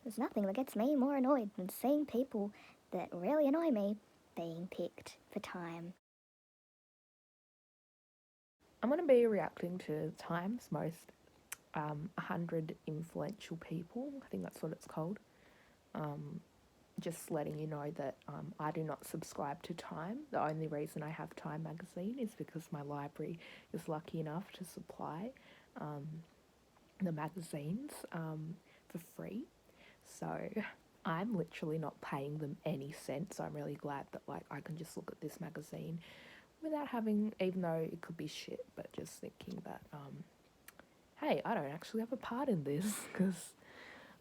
There's nothing that gets me more annoyed than seeing people that really annoy me being picked for time. I'm going to be reacting to Time's most 100 influential people. I think that's what it's called. Just letting you know that I do not subscribe to Time. The only reason I have Time magazine is because my library is lucky enough to supply the magazines for free. So I'm literally not paying them any cents. So I'm really glad that I can just look at this magazine without having, even though it could be shit, but just thinking that hey, I don't actually have a part in this because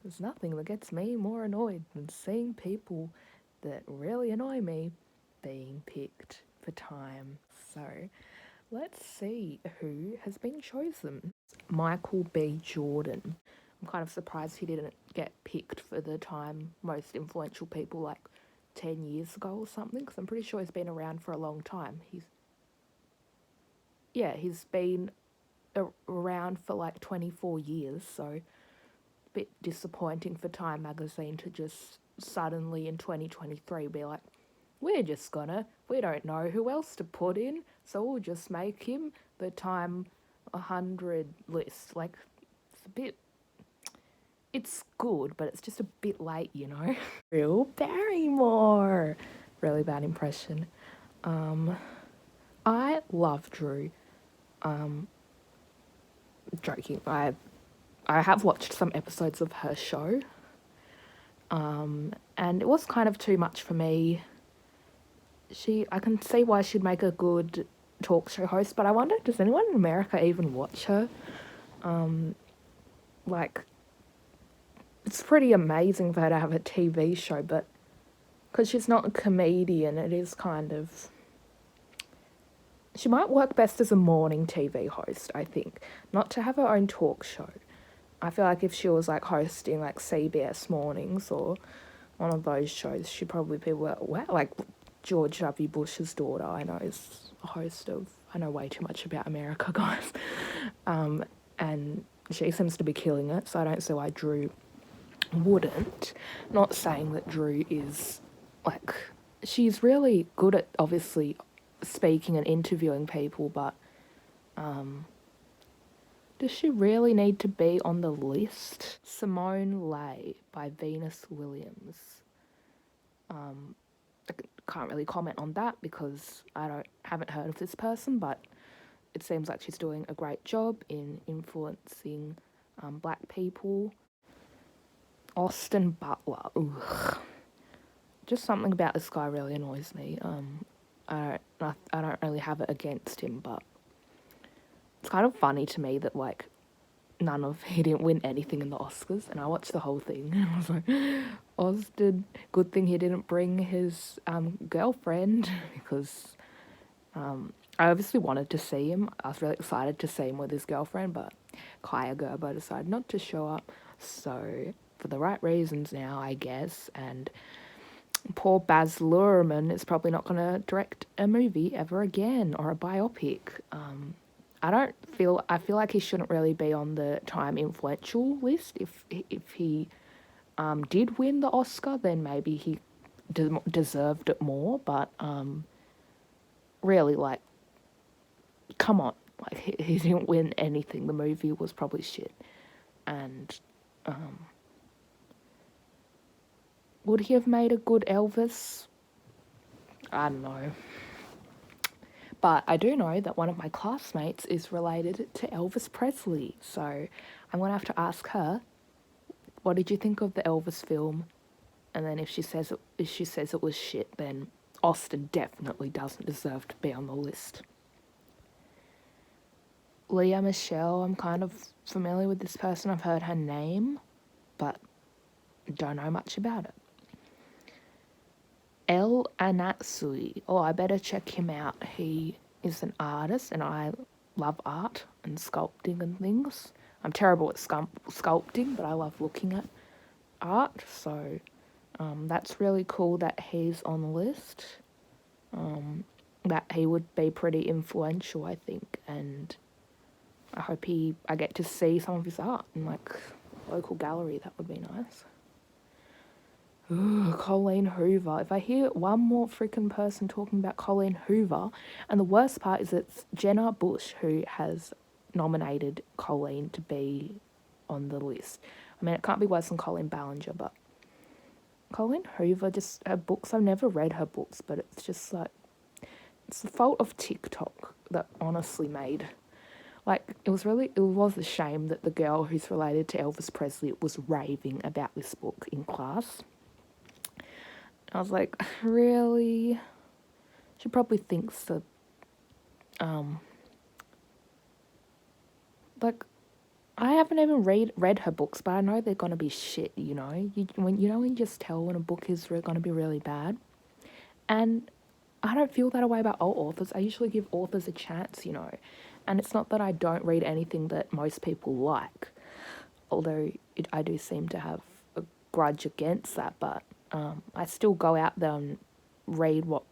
there's nothing that gets me more annoyed than seeing people that really annoy me being picked for time. So let's see who has been chosen. Michael B. Jordan. I'm kind of surprised he didn't get picked for the Time most influential people like 10 years ago or something, because I'm pretty sure he's been around for a long time. He's been around for like 24 years, so a bit disappointing for Time magazine to just suddenly in 2023 be like, we don't know who else to put in, so we'll just make him the Time 100 list. Like, it's good, but it's just a bit late, you know? Drew Barrymore. Really bad impression. I love Drew. Joking. I have watched some episodes of her show, and it was kind of too much for me. I can see why she'd make a good talk show host, but I wonder, does anyone in America even watch her? Like, it's pretty amazing for her to have a TV show, but because she's not a comedian, it is kind of... She might work best as a morning TV host, I think, not to have her own talk show. I feel like if she was like hosting like CBS Mornings or one of those shows, she'd probably be like George W. Bush's daughter. I know is a host of. I know way too much about America, guys, and she seems to be killing it. So I don't see why Drew wouldn't. Not saying that Drew is like, she's really good at obviously speaking and interviewing people, but does she really need to be on the list? Simone Lay by Venus Williams. I can't really comment on that because I haven't heard of this person, but it seems like she's doing a great job in influencing black people. Austin Butler. Ugh. Just something about this guy really annoys me. I don't really have it against him, but it's kind of funny to me that like he didn't win anything in the Oscars, and I watched the whole thing and I was like, Austin, good thing he didn't bring his girlfriend because I obviously wanted to see him. I was really excited to see him with his girlfriend, but Kaya Gerber decided not to show up, so for the right reasons now, I guess, and poor Baz Luhrmann is probably not going to direct a movie ever again or a biopic. I feel like he shouldn't really be on the Time influential list. If he did win the Oscar, then maybe he deserved it more. But really, like, come on, like he didn't win anything. The movie was probably shit, and would he have made a good Elvis? I don't know. But I do know that one of my classmates is related to Elvis Presley, so I'm going to have to ask her, what did you think of the Elvis film? And then if she says it was shit, then Austin definitely doesn't deserve to be on the list. Leah Michelle, I'm kind of familiar with this person. I've heard her name, but don't know much about it. El Anatsui. Oh, I better check him out. He is an artist, and I love art and sculpting and things. I'm terrible at sculpting, but I love looking at art, so that's really cool that he's on the list. That he would be pretty influential, I think, and I hope I get to see some of his art in like local gallery. That would be nice. Ugh, Colleen Hoover. If I hear one more freaking person talking about Colleen Hoover, and the worst part is it's Jenna Bush who has nominated Colleen to be on the list. I mean, it can't be worse than Colleen Ballinger, but Colleen Hoover, just her books, I've never read her books, but it's just like, it's the fault of TikTok that honestly made, like, it was a shame that the girl who's related to Elvis Presley was raving about this book in class. I was like, really? She probably thinks that, like, I haven't even read her books, but I know they're gonna be shit. When you just tell when a book is gonna be really bad, and I don't feel that way about all authors. I usually give authors a chance, and it's not that I don't read anything that most people like, although I do seem to have a grudge against that. But I still go out there and read what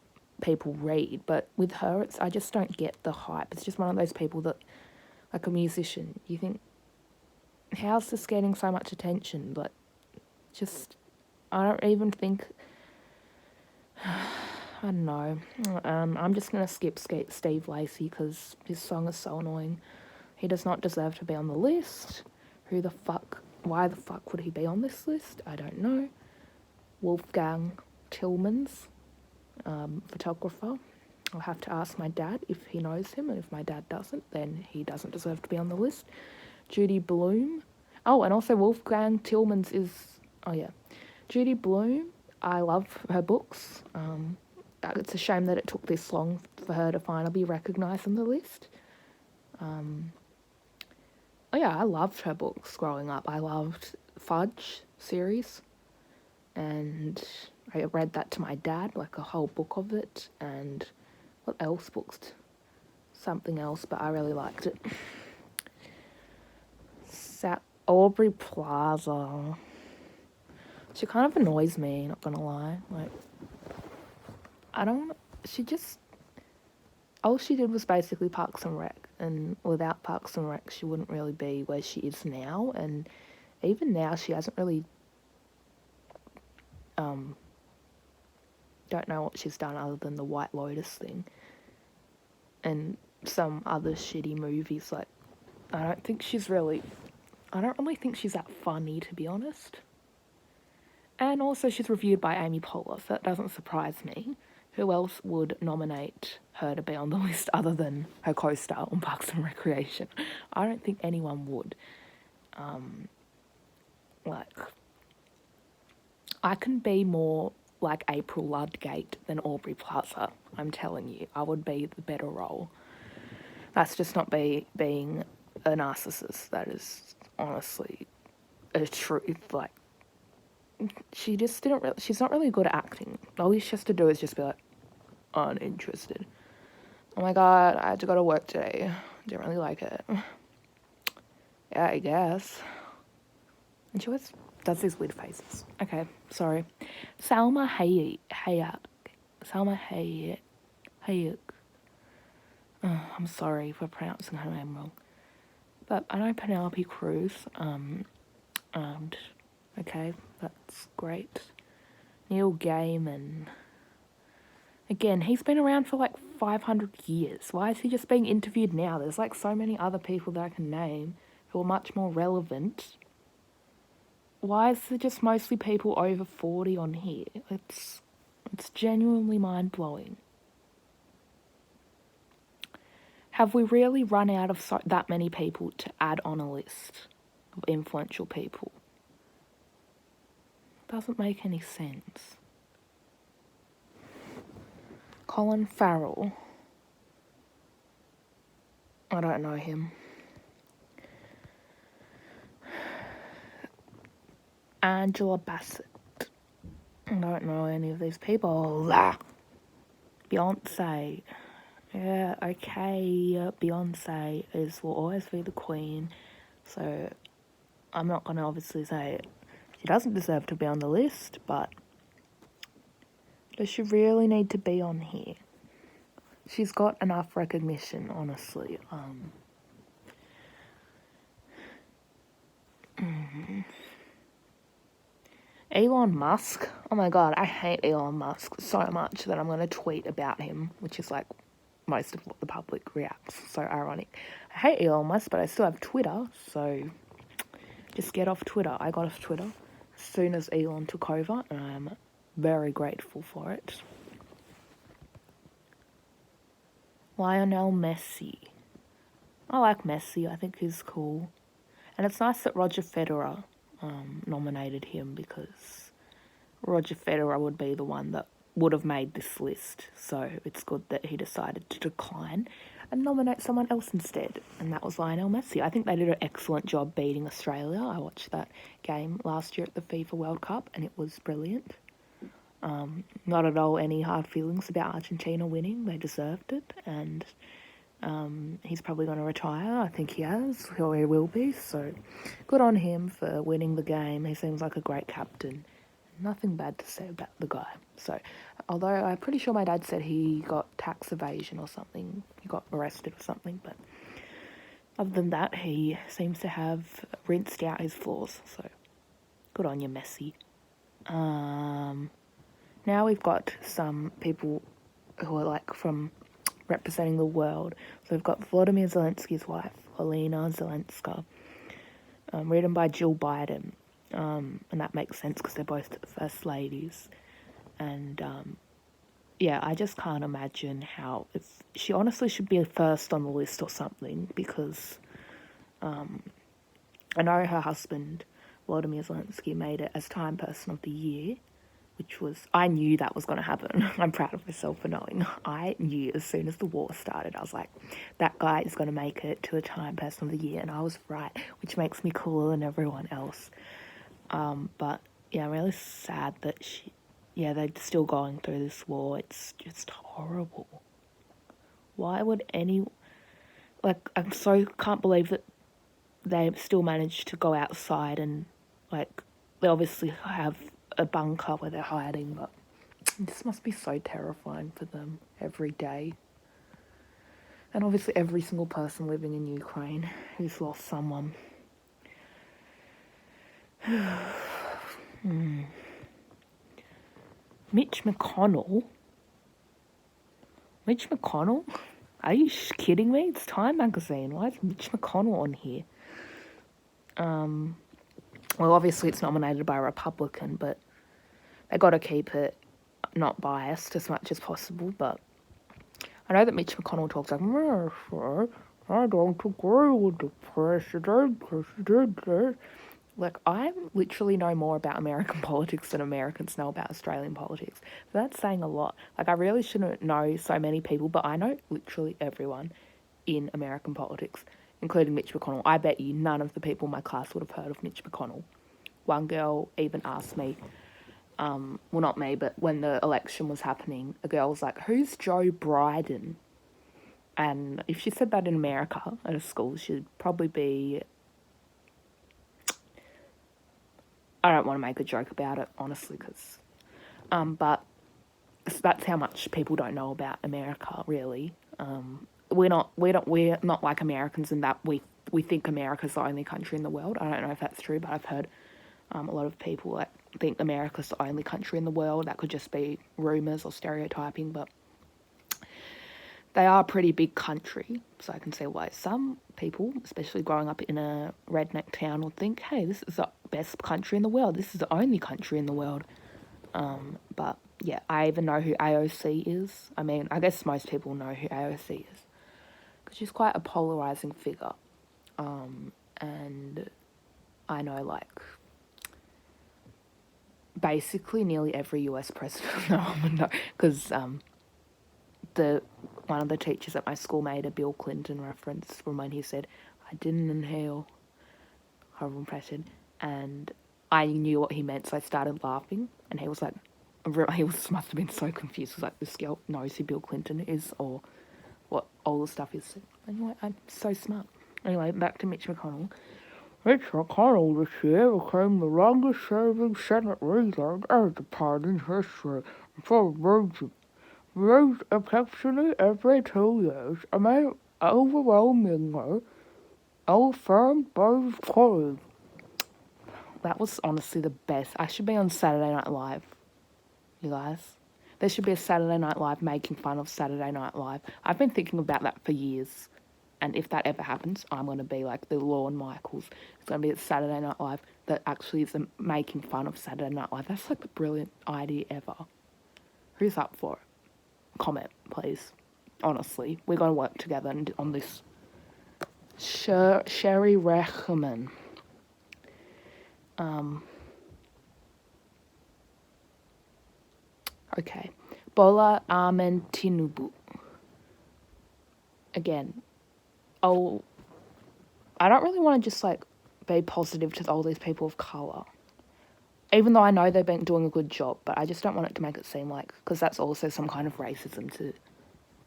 people read. But with her, I just don't get the hype. It's just one of those people that, like a musician, you think, how's this getting so much attention? But just, I don't even think, I don't know. I'm just going to skip Steve Lacey because his song is so annoying. He does not deserve to be on the list. Why the fuck would he be on this list? I don't know. Wolfgang Tillmans, photographer. I'll have to ask my dad if he knows him, and if my dad doesn't, then he doesn't deserve to be on the list. Judy Blume. Oh, and also Wolfgang Tillmans is... Oh, yeah. Judy Blume, I love her books. It's a shame that it took this long for her to finally be recognised on the list. Oh, yeah, I loved her books growing up. I loved Fudge series, and I read that to my dad, like a whole book of it, and what else books? Something else, but I really liked it. Aubrey Plaza. She kind of annoys me, not gonna lie. Like, all she did was basically Parks and Rec, and without Parks and Rec, she wouldn't really be where she is now, and even now, she hasn't really, don't know what she's done other than the White Lotus thing, and some other shitty movies. Like, I don't really think she's that funny, to be honest. And also she's reviewed by Amy Poehler, so that doesn't surprise me. Who else would nominate her to be on the list other than her co-star on Parks and Recreation? I don't think anyone would. I can be more like April Ludgate than Aubrey Plaza. I'm telling you, I would be the better role. That's just not being a narcissist. That is honestly a truth. Like, she's not really good at acting. All she has to do is just be like, uninterested. Oh my god, I had to go to work today. Didn't really like it. Yeah, I guess. And she always does these weird faces. Okay, sorry. Salma Hayek. Oh, I'm sorry for pronouncing her name wrong. But I know Penelope Cruz. And okay, that's great. Neil Gaiman. Again, he's been around for like 500 years. Why is he just being interviewed now? There's like so many other people that I can name who are much more relevant. Why is there just mostly people over 40 on here? It's genuinely mind-blowing. Have we really run out of that many people to add on a list of influential people? Doesn't make any sense. Colin Farrell. I don't know him. Angela Bassett. I don't know any of these people. Beyonce. Yeah, okay. Beyonce will always be the queen. So I'm not going to obviously say she doesn't deserve to be on the list, but does she really need to be on here? She's got enough recognition, honestly. Elon Musk. Oh my god, I hate Elon Musk so much that I'm going to tweet about him, which is like most of what the public reacts. So ironic. I hate Elon Musk, but I still have Twitter, so just get off Twitter. I got off Twitter as soon as Elon took over, and I'm very grateful for it. Lionel Messi. I like Messi. I think he's cool. And it's nice that Roger Federer nominated him, because Roger Federer would be the one that would have made this list. So it's good that he decided to decline and nominate someone else instead. And that was Lionel Messi. I think they did an excellent job beating Australia. I watched that game last year at the FIFA World Cup and it was brilliant. Not at all any hard feelings about Argentina winning. They deserved it. And he's probably going to retire. I think he has, or he will be. So good on him for winning the game. He seems like a great captain. Nothing bad to say about the guy. So, although I'm pretty sure my dad said he got tax evasion or something, he got arrested or something, but other than that, he seems to have rinsed out his flaws. So, good on you, Messi. Now we've got some people who are like from representing the world. So we've got Volodymyr Zelensky's wife, Olena Zelenska, written by Jill Biden. And that makes sense because they're both first ladies. And yeah, I just can't imagine how she honestly should be first on the list or something, because I know her husband, Volodymyr Zelensky, made it as Time Person of the Year, which was, I knew that was going to happen. I'm proud of myself for knowing. I knew as soon as the war started, I was like, that guy is going to make it to a Time Person of the Year, and I was right, which makes me cooler than everyone else. But yeah, I'm really sad that they're still going through this war. It's just horrible. Why would can't believe that they still managed to go outside, and like, they obviously have a bunker where they're hiding, but this must be so terrifying for them every day. And obviously every single person living in Ukraine who's lost someone. Mitch McConnell? Are you kidding me? It's Time magazine. Why is Mitch McConnell on here? Well, obviously it's nominated by a Republican, but they got to keep it not biased as much as possible. But I know that Mitch McConnell talks like, I don't agree with the president. Like, I literally know more about American politics than Americans know about Australian politics. So that's saying a lot. Like, I really shouldn't know so many people, but I know literally everyone in American politics, including Mitch McConnell. I bet you none of the people in my class would have heard of Mitch McConnell. One girl even asked me, well, not me, but when the election was happening, a girl was like, who's Joe Biden? And if she said that in America at a school, she'd probably be... I don't want to make a joke about it, honestly, because... but that's how much people don't know about America, really. We're not like Americans in that we think America's the only country in the world. I don't know if that's true, but I've heard a lot of people like think America's the only country in the world. That could just be rumours or stereotyping, but they are a pretty big country, so I can see why some people, especially growing up in a redneck town, would think, hey, this is the best country in the world. This is the only country in the world. But yeah, I even know who AOC is. I mean, I guess most people know who AOC is, because she's quite a polarising figure. And I know, like, basically nearly every US president, because one of the teachers at my school made a Bill Clinton reference from when he said, I didn't inhale, horrible impression, and I knew what he meant, so I started laughing, and he was like, must have been so confused. He was like, this girl knows who Bill Clinton is, or what all the stuff is. Anyway, I'm so smart. Anyway, back to Mitch McConnell. Mitch McConnell this year became the longest-serving Senate leader in the party's history for votes approximately every 2 years, and they overwhelmingly affirmed both colleagues. that was honestly the best. I should be on Saturday Night Live, you guys. There should be a Saturday Night Live making fun of Saturday Night Live. I've been thinking about that for years. And if that ever happens, I'm going to be like the Lorne Michaels. It's going to be a Saturday Night Live that actually is making fun of Saturday Night Live. That's like the brilliant idea ever. Who's up for it? Comment, please. Honestly, we're going to work together on this. Sherry Rechman. Okay. Bola Ahmed Tinubu. Again, I don't really want to just like be positive to all these people of colour. Even though I know they've been doing a good job, but I just don't want it to make it seem like, because that's also some kind of racism to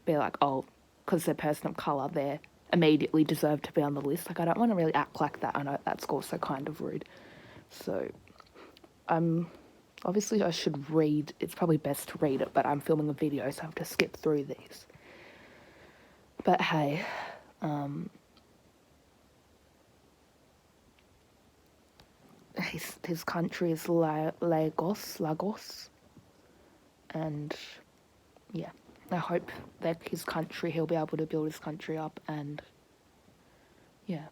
be like, oh, because they're a person of colour, they immediately deserve to be on the list. Like, I don't want to really act like that. I know that's also kind of rude. So, obviously I should read, it's probably best to read it, but I'm filming a video, so I have to skip through these. But hey, his country is Lagos, and yeah, I hope that his country, he'll be able to build his country up, and yeah.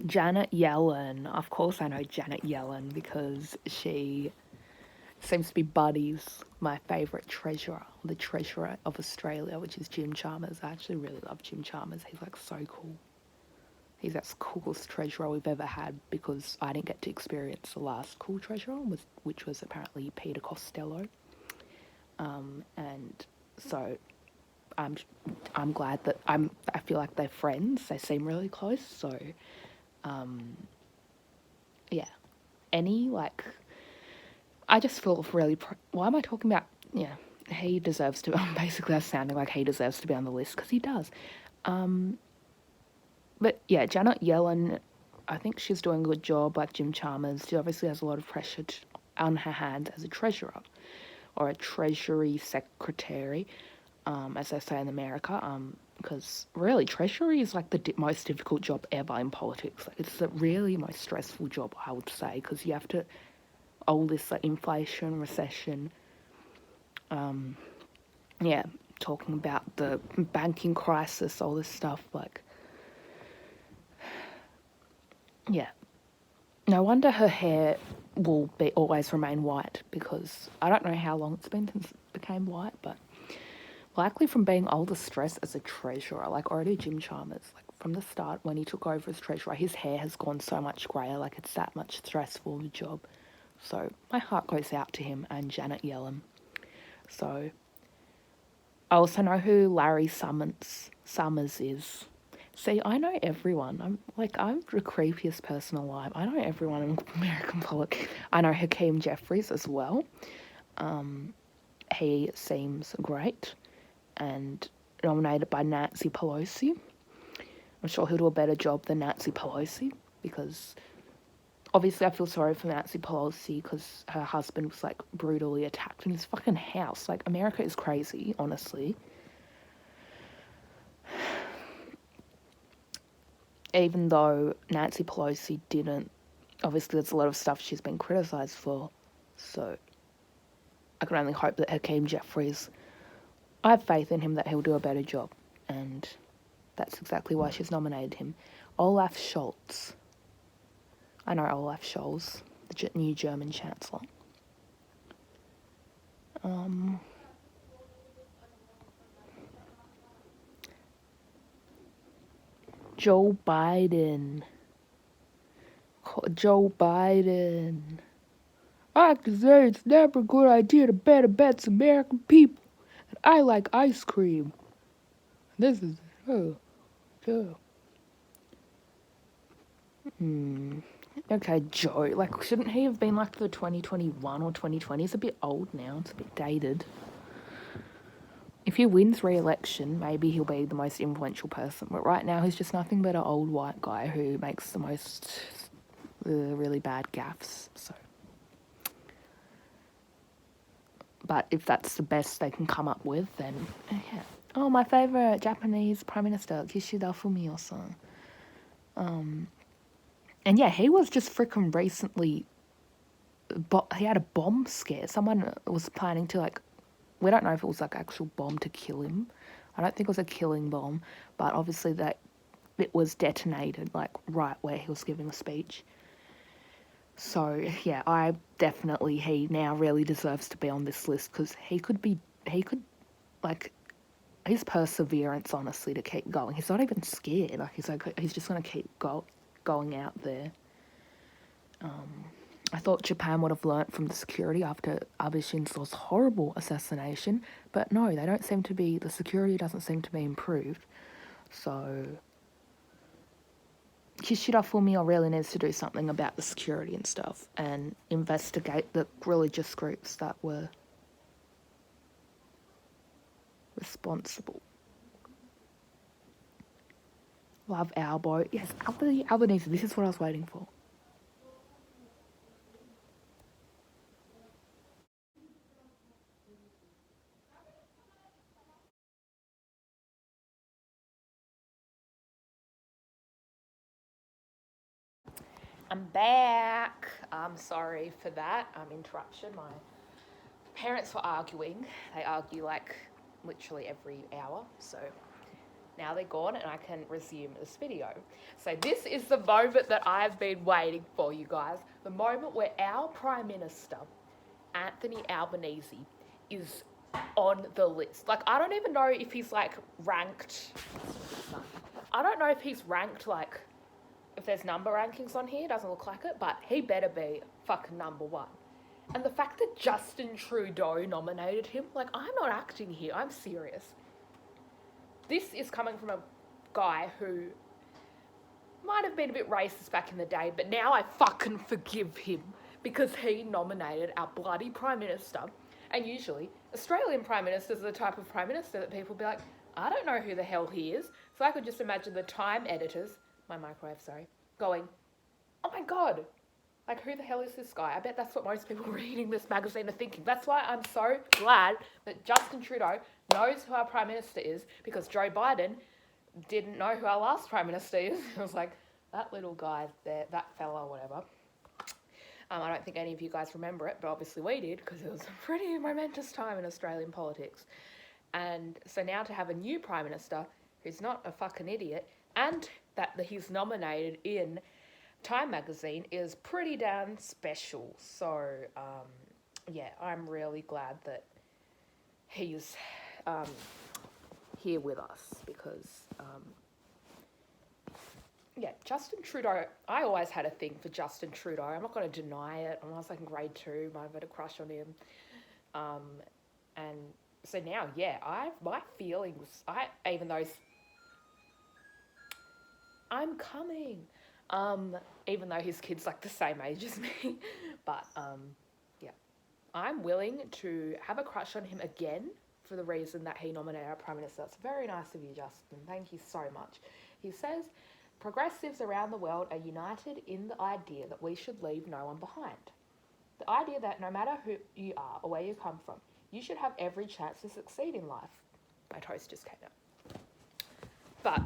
Janet Yellen, of course I know Janet Yellen because she seems to be buddies, my favourite treasurer, the treasurer of Australia, which is Jim Chalmers. I actually really love Jim Chalmers. He's like so cool. He's that coolest treasurer we've ever had because I didn't get to experience the last cool treasurer, which was apparently Peter Costello. And so I'm glad that I feel like they're friends. They seem really close. So yeah, any like I just feel really. Why am I talking about? Yeah, he deserves to. Basically, I'm sounding like he deserves to be on the list because he does. But yeah, Janet Yellen, I think she's doing a good job. Like Jim Chalmers, she obviously has a lot of pressure on her hands as a treasurer or a treasury secretary, as they say in America. Because really, treasury is like the most difficult job ever in politics. Like, it's the really most stressful job, I would say, because you have to all this like inflation, recession, yeah, talking about the banking crisis, all this stuff, like, yeah. No wonder her hair will always remain white because I don't know how long it's been since it became white, but likely from being all the stress as a treasurer, like already Jim Chalmers, like from the start when he took over as treasurer, his hair has gone so much greyer, like it's that much stressful of a job. So my heart goes out to him and Janet Yellen. So I also know who Larry Summers is. See, I know everyone. I'm the creepiest person alive. I know everyone in American politics. I know Hakeem Jeffries as well. He seems great and nominated by Nancy Pelosi. I'm sure he'll do a better job than Nancy Pelosi because obviously I feel sorry for Nancy Pelosi because her husband was like brutally attacked in his fucking house. Like, America is crazy, honestly. Even though Nancy Pelosi didn't, obviously there's a lot of stuff she's been criticised for, so I can only hope that Hakeem Jeffries, I have faith in him that he'll do a better job, and that's exactly why she's nominated him. Olaf Scholz. I know Olaf Scholz, the new German Chancellor. Joe Biden. I can say it's never a good idea to bet against American people. And I like ice cream. This is... Okay, Joe. Like, shouldn't he have been like the 2021 or 2020? It's a bit old now. It's a bit dated. If he wins re-election, maybe he'll be the most influential person. But right now, he's just nothing but an old white guy who makes the most really bad gaffes. So, but if that's the best they can come up with, then yeah. Oh, my favourite Japanese Prime Minister, Kishida Fumio-san. And yeah, he was just freaking recently, he had a bomb scare. Someone was planning to, like, we don't know if it was like actual bomb to kill him. I don't think it was a killing bomb, but obviously that it was detonated like right where he was giving a speech. So yeah, he now really deserves to be on this list because he could like his perseverance honestly to keep going. He's not even scared. He's just gonna keep going out there. I thought Japan would have learnt from the security after Abe Shinzo's horrible assassination, but no, the security doesn't seem to be improved. So Kishida Fumio really needs to do something about the security and stuff and investigate the religious groups that were responsible. Love Albo. Yes, Albanese, this is what I was waiting for. I'm back. I'm sorry for that interruption. My parents were arguing. They argue like literally every hour. So now they're gone and I can resume this video. So this is the moment that I've been waiting for, you guys. The moment where our Prime Minister, Anthony Albanese, is on the list. Like, I don't even know if he's like ranked. I don't know if he's ranked like, if there's number rankings on here, doesn't look like it, but he better be fucking number one. And the fact that Justin Trudeau nominated him, like, I'm not acting here, I'm serious. This is coming from a guy who might have been a bit racist back in the day, but now I fucking forgive him because he nominated our bloody Prime Minister. And usually, Australian Prime Ministers are the type of Prime Minister that people be like, I don't know who the hell he is. So I could just imagine the Time editors, my microwave, sorry, going, oh my God, like, who the hell is this guy? I bet that's what most people reading this magazine are thinking. That's why I'm so glad that Justin Trudeau knows who our Prime Minister is, because Joe Biden didn't know who our last Prime Minister is. It was like, that little guy there, that fella, whatever. I don't think any of you guys remember it, but obviously we did, because it was a pretty momentous time in Australian politics. And so now to have a new Prime Minister who's not a fucking idiot, and that he's nominated in Time magazine is pretty damn special. So, yeah, I'm really glad that he's here with us because, yeah, Justin Trudeau, I always had a thing for Justin Trudeau. I'm not going to deny it. When I was like in grade 2, I had a crush on him. And so now, yeah, my feelings, even though I'm coming. Even though his kid's like the same age as me. But yeah. I'm willing to have a crush on him again for the reason that he nominated our Prime Minister. It's very nice of you, Justin. Thank you so much. He says, progressives around the world are united in the idea that we should leave no one behind. The idea that no matter who you are or where you come from, you should have every chance to succeed in life. My toast just came out. But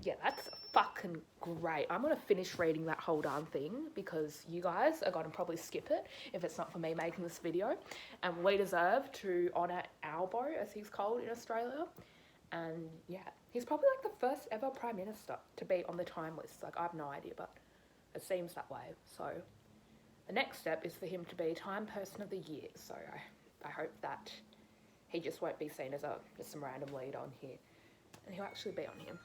yeah, that's fucking great. I'm going to finish reading that whole darn thing because you guys are going to probably skip it if it's not for me making this video. And we deserve to honour Albo, as he's called in Australia. And yeah, he's probably like the first ever Prime Minister to be on the Time list. Like, I have no idea, but it seems that way. So the next step is for him to be Time Person of the Year. So I hope that he just won't be seen as just some random lead on here. And he'll actually be on here.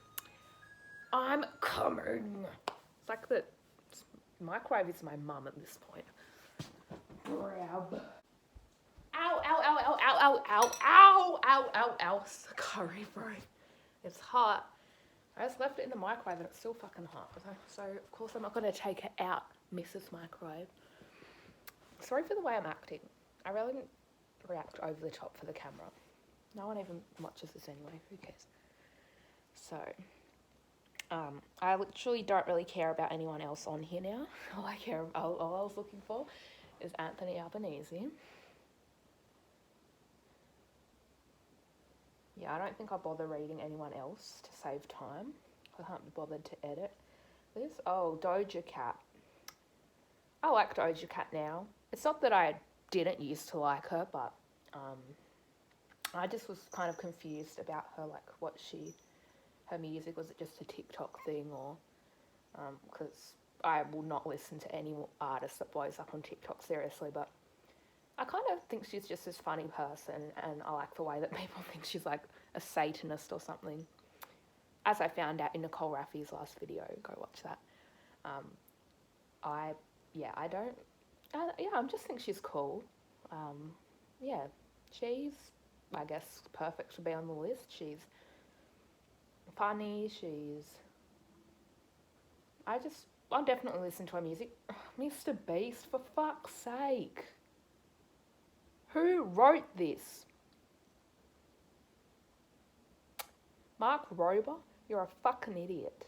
I'm coming. It's like the microwave is my mum at this point. Grab. Ow, ow, ow, ow, ow, ow, ow, ow, ow, ow, ow. Sorry, bro. It's hot. I just left it in the microwave and it's still fucking hot. So of course I'm not going to take it out, Mrs. Microwave. Sorry for the way I'm acting. I really didn't react over the top for the camera. No one even watches this anyway. Who cares? So... I literally don't really care about anyone else on here now. All I was looking for is Anthony Albanese. Yeah, I don't think I'll bother reading anyone else to save time. I can't be bothered to edit this. Oh, Doja Cat. I like Doja Cat now. It's not that I didn't used to like her, but um, I just was kind of confused about her, like her music, was it just a TikTok thing, or because I will not listen to any artist that blows up on TikTok seriously, but I kind of think she's just this funny person, and I like the way that people think she's like a Satanist or something. As I found out in Nicole Raffy's last video, go watch that. Um, I, yeah, I don't, I just think she's cool. Um, yeah, she's, I guess, perfect to be on the list. She's funny, I'll definitely listen to her music. Mr. Beast, for fuck's sake. Who wrote this? Mark Rober? You're a fucking idiot.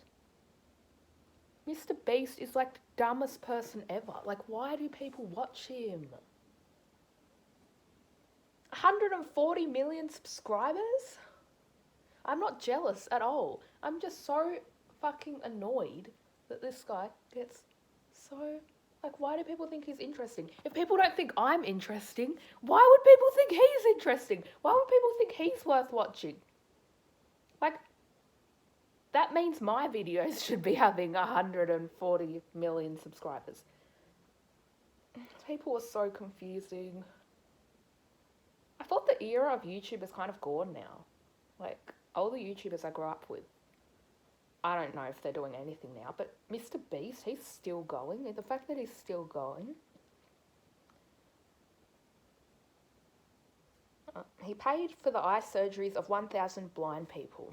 Mr. Beast is like the dumbest person ever. Like, why do people watch him? 140 million subscribers? I'm not jealous at all. I'm just so fucking annoyed that this guy gets so... Like, why do people think he's interesting? If people don't think I'm interesting, why would people think he's interesting? Why would people think he's worth watching? Like, that means my videos should be having 140 million subscribers. People are so confusing. I thought the era of YouTube is kind of gone now. Like, all the YouTubers I grew up with, I don't know if they're doing anything now, but Mr. Beast, he's still going. The fact that he's still going. He paid for the eye surgeries of 1,000 blind people.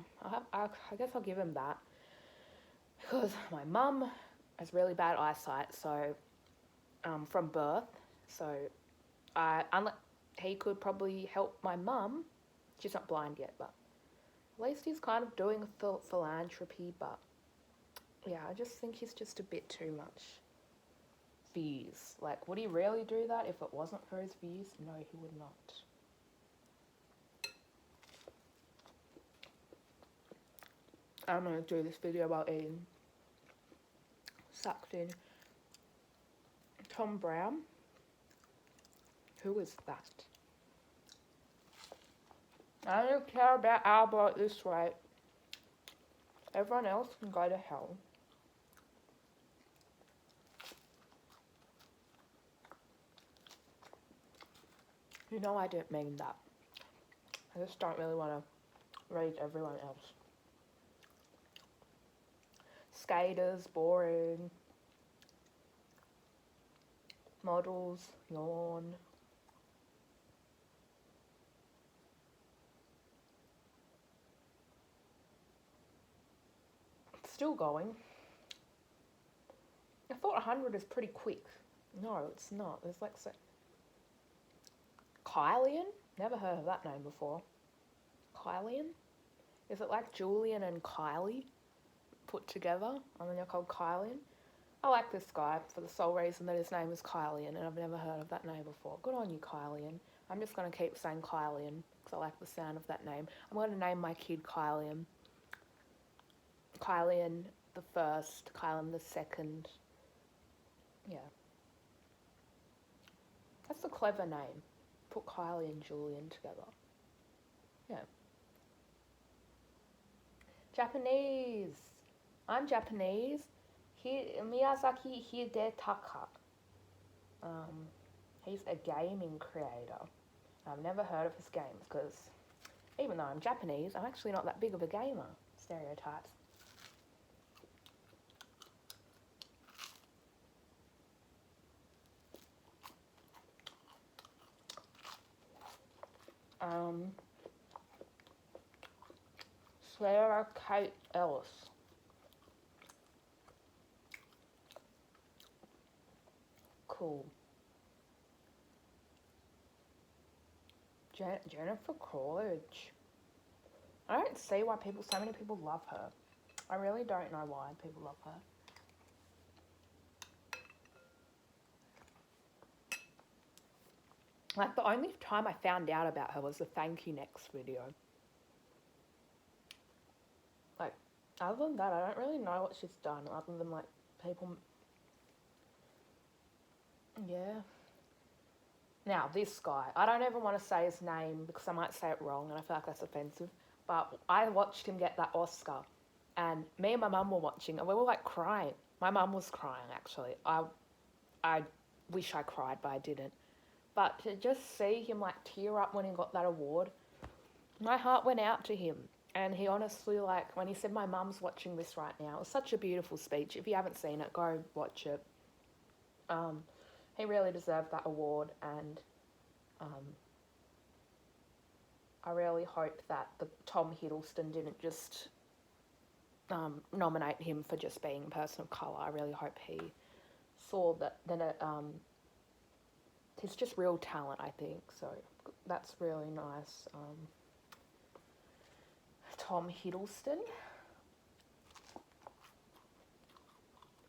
I guess I'll give him that. Because my mum has really bad eyesight, so from birth. So he could probably help my mum. She's not blind yet, but at least he's kind of doing philanthropy. But yeah, I just think he's just a bit too much views. Like, would he really do that if it wasn't for his views? No, he would not. I'm going to do this video about eating sucked in Tom Brown. Who is that? I don't care about Alba at this rate. Everyone else can go to hell. You know I didn't mean that. I just don't really want to read everyone else. Skaters, boring. Models, yawn. It's still going. I thought 100 is pretty quick. No, it's not. There's like Kylian? Never heard of that name before. Kylian? Is it like Julian and Kylie put together and then you're called Kylian? I like this guy for the sole reason that his name is Kylian, and I've never heard of that name before. Good on you, Kylian. I'm just going to keep saying Kylian because I like the sound of that name. I'm going to name my kid Kylian. Kylian the first, Kylian the second. Yeah. That's a clever name. Put Kylie and Julian together. Yeah. Japanese. I'm Japanese. Miyazaki Hidetaka. He's a gaming creator. I've never heard of his games because even though I'm Japanese, I'm actually not that big of a gamer. Stereotypes. Sarah Kate Ellis. Cool. Jennifer Coolidge. I don't see why so many people love her. I really don't know why people love her. Like, the only time I found out about her was the Thank You Next video. Like, other than that, I don't really know what she's done, other than, like, people Yeah. Now, this guy, I don't ever want to say his name because I might say it wrong and I feel like that's offensive, but I watched him get that Oscar and me and my mum were watching and we were like crying. My mum was crying actually. I wish I cried, but I didn't. But to just see him like tear up when he got that award, my heart went out to him. And he honestly, like, when he said, my mum's watching this right now, it was such a beautiful speech. If you haven't seen it, go watch it. He really deserved that award, and I really hope that the Tom Hiddleston didn't just nominate him for just being a person of colour. I really hope he saw that he's just real talent, I think. So that's really nice. Tom Hiddleston.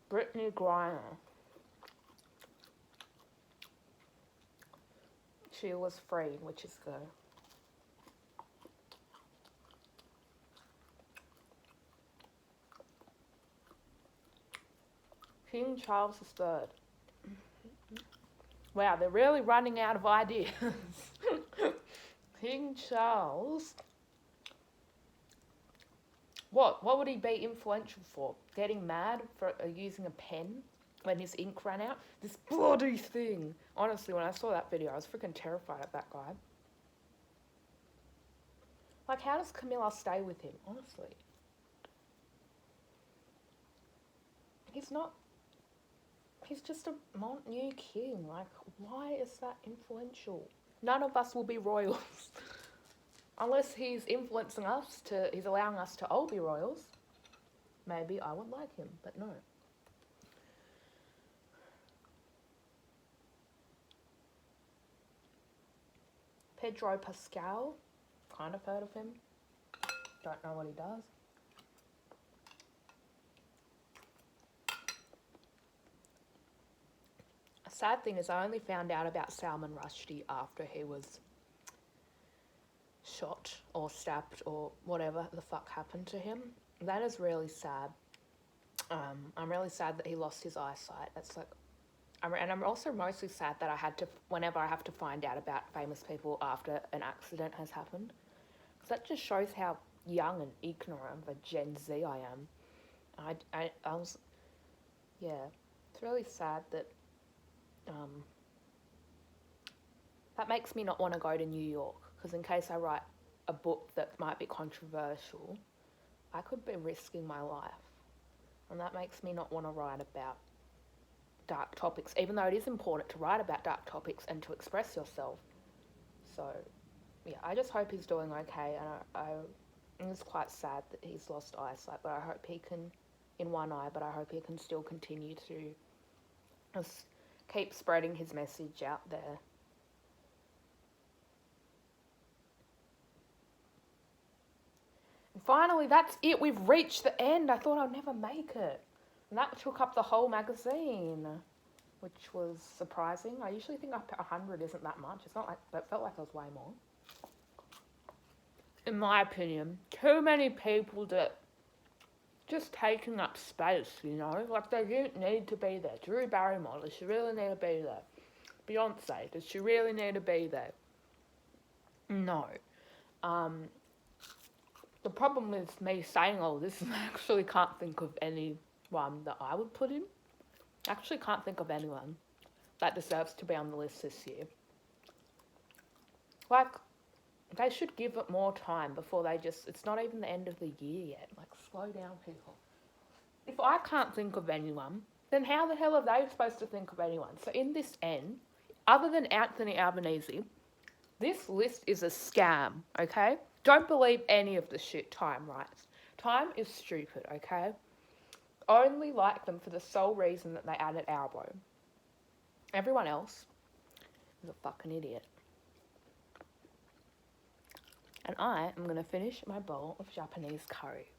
Brittany Griner. She was free, which is good. King Charles III. Wow, they're really running out of ideas. King Charles. What would he be influential for? Getting mad for using a pen when his ink ran out? This bloody thing. Honestly, when I saw that video, I was freaking terrified of that guy. Like, how does Camilla stay with him? Honestly. He's just a new king. Like, why is that influential? None of us will be royals. Unless he's influencing us he's allowing us to all be royals. Maybe I would like him, but no. Pedro Pascal, kind of heard of him. Don't know what he does. A sad thing is I only found out about Salman Rushdie after he was shot or stabbed or whatever the fuck happened to him. That is really sad. I'm really sad that he lost his eyesight. It's like, and I'm also mostly sad that whenever I have to find out about famous people after an accident has happened. Because that just shows how young and ignorant of a Gen Z I am. I was, yeah, it's really sad that, that makes me not want to go to New York. Because in case I write a book that might be controversial, I could be risking my life. And that makes me not want to write about dark topics, even though it is important to write about dark topics and to express yourself. So, yeah, I just hope he's doing okay, and it's quite sad that he's lost eyesight, but I hope he can, in one eye, but I hope he can still continue to just keep spreading his message out there. And finally, that's it. We've reached the end. I thought I'd never make it. And that took up the whole magazine, which was surprising. I usually think up to 100 isn't that much. It's not like, that felt like it was way more. In my opinion, too many people that just taking up space, you know? Like, they didn't need to be there. Drew Barrymore, does she really need to be there? Beyonce, does she really need to be there? No. The problem with me saying all this is I actually can't think of anyone that I would put in. I actually can't think of anyone that deserves to be on the list this year. Like, they should give it more time before it's not even the end of the year yet. Like, slow down, people. If I can't think of anyone, then how the hell are they supposed to think of anyone? So in this end, other than Anthony Albanese, this list is a scam, okay? Don't believe any of the shit Time writes. Time is stupid, okay? Only like them for the sole reason that they added Albo. Everyone else is a fucking idiot. And I am going to finish my bowl of Japanese curry.